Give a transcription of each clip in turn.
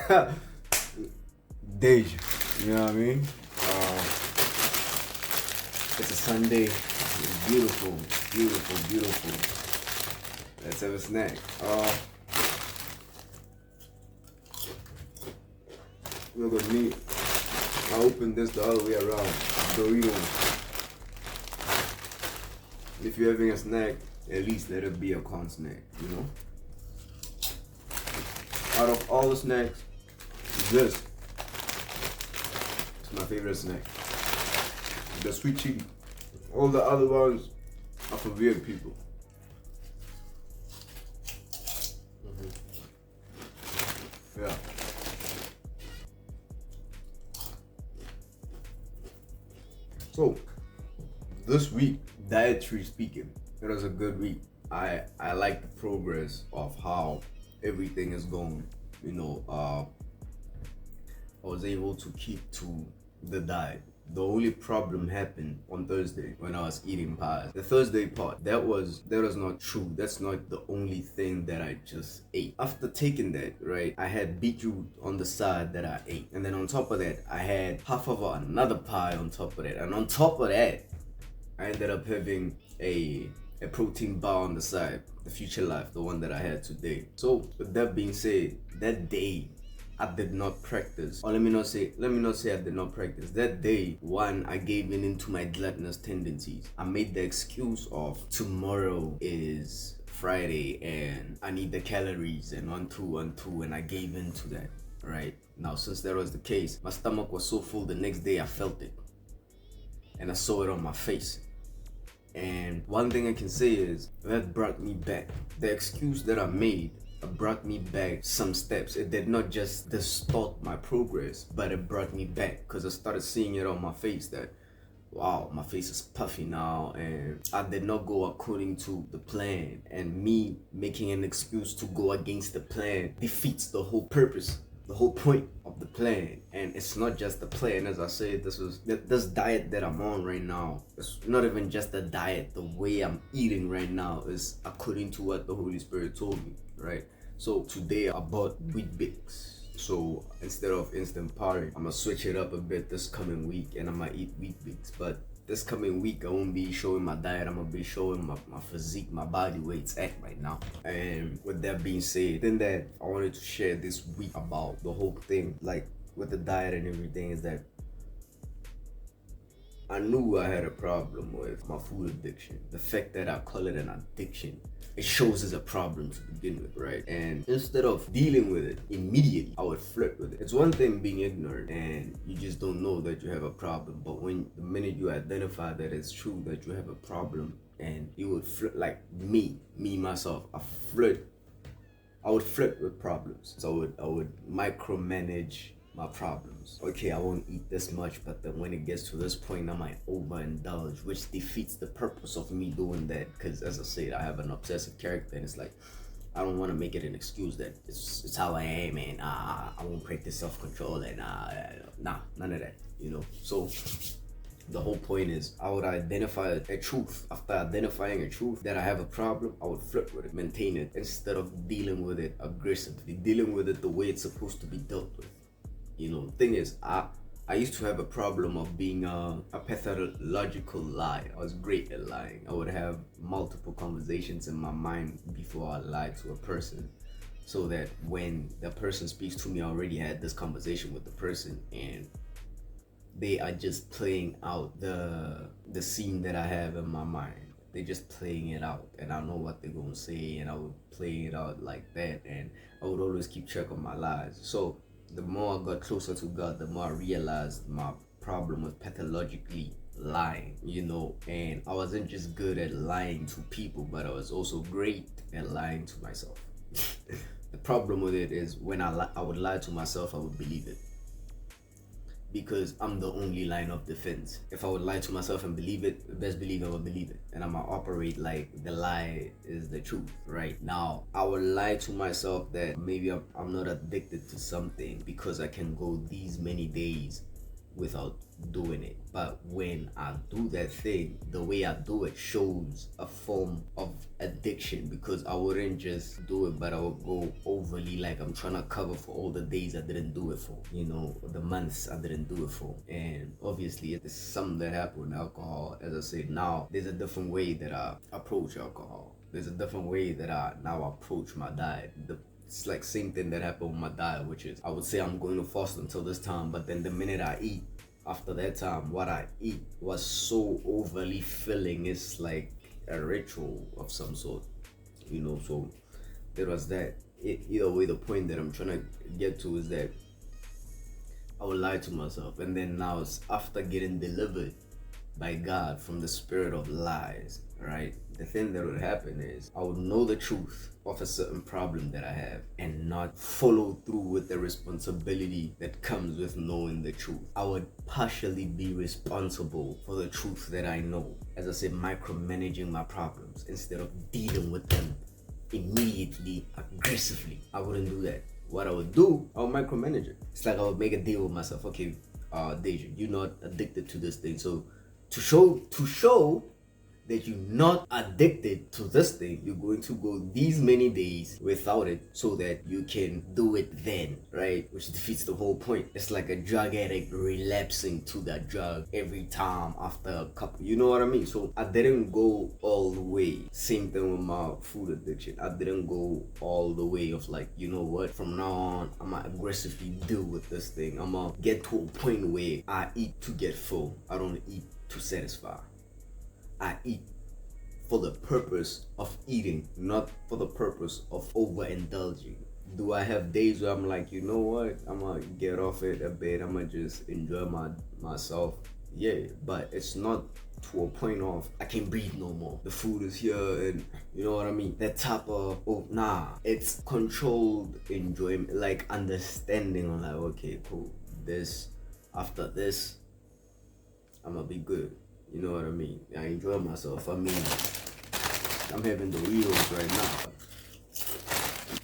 Deja, you know what I mean? It's a Sunday. It's beautiful, beautiful, beautiful. Let's have a snack. Look at me. I opened this the other way around. Doritos. If you're having a snack, at least let it be a corn snack, you know? Out of all the snacks, this is my favorite snack. The sweet chili. All the other ones are for weird people. Yeah. So, this week, dietary speaking, it was a good week. I like the progress of how everything is going. You know, I was able to keep to the diet. The only problem happened on Thursday when I was eating pies. The Thursday part, that was not true. That's not the only thing that I just ate. After taking that, right, I had beetroot on the side that I ate. And then on top of that, I had half of another pie on top of that. And on top of that, I ended up having a protein bar on the side, the Future Life, the one that I had today. So with that being said, that day I did not practice, or let me not say I did not practice. That day, one, I gave in into my gluttonous tendencies. I made the excuse of tomorrow is Friday and I need the calories and 1 2 and I gave in to that. Right now, since that was the case, my stomach was so full. The next day, I felt it, and I saw it on my face. And one thing I can say is that brought me back. The excuse that I made brought me back some steps. It did not just distort my progress, but it brought me back because I started seeing it on my face that, wow, my face is puffy now, and I did not go according to the plan. And me making an excuse to go against the plan defeats the whole purpose, the whole point of the plan. And it's not just the plan. As I said, this diet that I'm on right now, it's not even just a diet. The way I'm eating right now is according to what the Holy Spirit told me, right? So today I bought wheat bix. So instead of instant potting, I'm gonna switch it up a bit this coming week and I'm gonna eat wheat bix. But this coming week, I won't be showing my diet. I'm gonna be showing my physique, my body where it's at right now. And with that being said, then that I wanted to share this week about the whole thing, like with the diet and everything, is that I knew I had a problem with my food addiction. The fact that I call it an addiction, it shows as a problem to begin with, right? And instead of dealing with it immediately, I would flirt with it. It's one thing being ignorant and you just don't know that you have a problem, but when the minute you identify that it's true that you have a problem, and you would flirt, like me myself, I would flirt with problems. So I would micromanage my problems. Okay, I won't eat this much, but then when it gets to this point, I might overindulge, which defeats the purpose of me doing that. Because as I said, I have an obsessive character, and it's like, I don't want to make it an excuse that it's how I am, and I won't practice self-control, and nah, none of that, you know. So the whole point is I would identify a truth. After identifying a truth that I have a problem, I would flirt with it, maintain it, instead of dealing with it aggressively, dealing with it the way it's supposed to be dealt with. You know, the thing is, I used to have a problem of being a pathological liar. I was great at lying. I would have multiple conversations in my mind before I lied to a person, so that when the person speaks to me, I already had this conversation with the person, and they are just playing out the scene that I have in my mind. They're just playing it out, and I know what they're gonna say, and I would play it out like that, and I would always keep track of my lies. So the more I got closer to God, the more I realized my problem was pathologically lying, you know. And I wasn't just good at lying to people, but I was also great at lying to myself. The problem with it is when I would lie to myself, I would believe it, because I'm the only line of defense. If I would lie to myself and believe it, best believe I would believe it. And I'm gonna operate like the lie is the truth, right? Now, I would lie to myself that maybe I'm not addicted to something because I can go these many days without doing it. But when I do that thing, the way I do it shows a form of addiction, because I wouldn't just do it, but I would go overly, like I'm trying to cover for all the days I didn't do it for, the months I didn't do it for. And obviously it's something that happened with alcohol. As I said, now there's a different way that I approach alcohol. There's a different way that I now approach my diet. It's like same thing that happened with my diet, which is I would say I'm going to fast until this time, but then the minute I eat, after that time, what I eat was so overly filling. It's like a ritual of some sort, so there was that. Either way, the point that I'm trying to get to is that I would lie to myself, and then now it's after getting delivered by God from the spirit of lies, right? The thing that would happen is I would know the truth of a certain problem that I have and not follow through with the responsibility that comes with knowing the truth. I would partially be responsible for the truth that I know. As I said, micromanaging my problems instead of dealing with them immediately, aggressively. I wouldn't do that. What I would do, I would micromanage it. It's like I would make a deal with myself. Okay, Deja, you're not addicted to this thing, so to show that you're not addicted to this thing, you're going to go these many days without it so that you can do it then, right? Which defeats the whole point. It's like a drug addict relapsing to that drug every time after a couple, you know what I mean? So I didn't go all the way. Same thing with my food addiction. I didn't go all the way of like, you know what, from now on I'm gonna aggressively deal with this thing. I'm gonna get to a point where I eat to get full. I don't eat to satisfy. I eat for the purpose of eating, not for the purpose of overindulging. Do I have days where I'm like, you know what, I'm gonna get off it a bit, I'm gonna just enjoy myself? Yeah, but it's not to a point of I can't breathe no more. The food is here, and you know what I mean? That type of, it's controlled enjoyment, like understanding on like, okay, cool, after this, I'm gonna be good. You know what I mean? I enjoy myself. I mean, I'm having the wheels right now.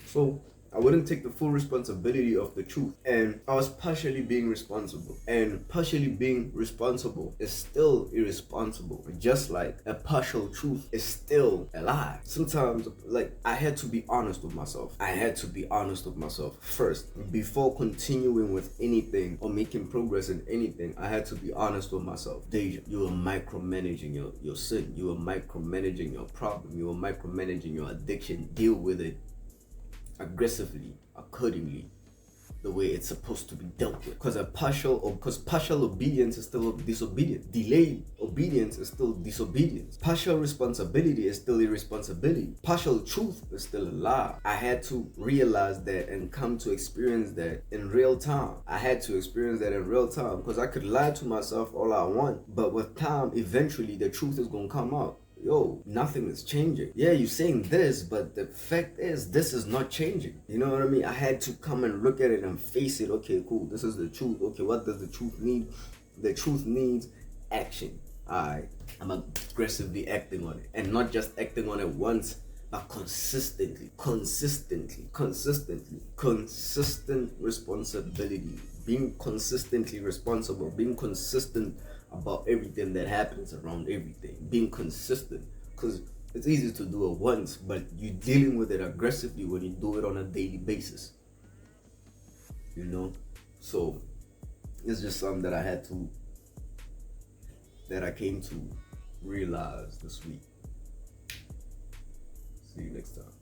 So I wouldn't take the full responsibility of the truth. And I was partially being responsible. And partially being responsible is still irresponsible. Just like a partial truth is still a lie. Sometimes, like, I had to be honest with myself. I had to be honest with myself first. Before continuing with anything or making progress in anything, I had to be honest with myself. Deja, you were micromanaging your sin. You were micromanaging your problem. You were micromanaging your addiction. Deal with it aggressively, accordingly, the way it's supposed to be dealt with. Because partial obedience is still disobedience. Delayed obedience is still disobedience. Partial responsibility is still irresponsibility. Partial truth is still a lie. I had to realize that and come to experience that in real time. I had to experience that in real time, because I could lie to myself all I want, but with time, eventually the truth is gonna come out. Yo, nothing is changing. Yeah, you're saying this, but the fact is this is not changing. You know what I mean? I had to come and look at it and face it. Okay, cool, this is the truth. Okay, what does the truth need? The truth needs action. Alright, I'm aggressively acting on it, and not just acting on it once, but consistent responsibility, being consistently responsible, being consistent about everything that happens around everything, being consistent, because it's easy to do it once, but you're dealing with it aggressively when you do it on a daily basis, so it's just something that I came to realize this week. See you next time.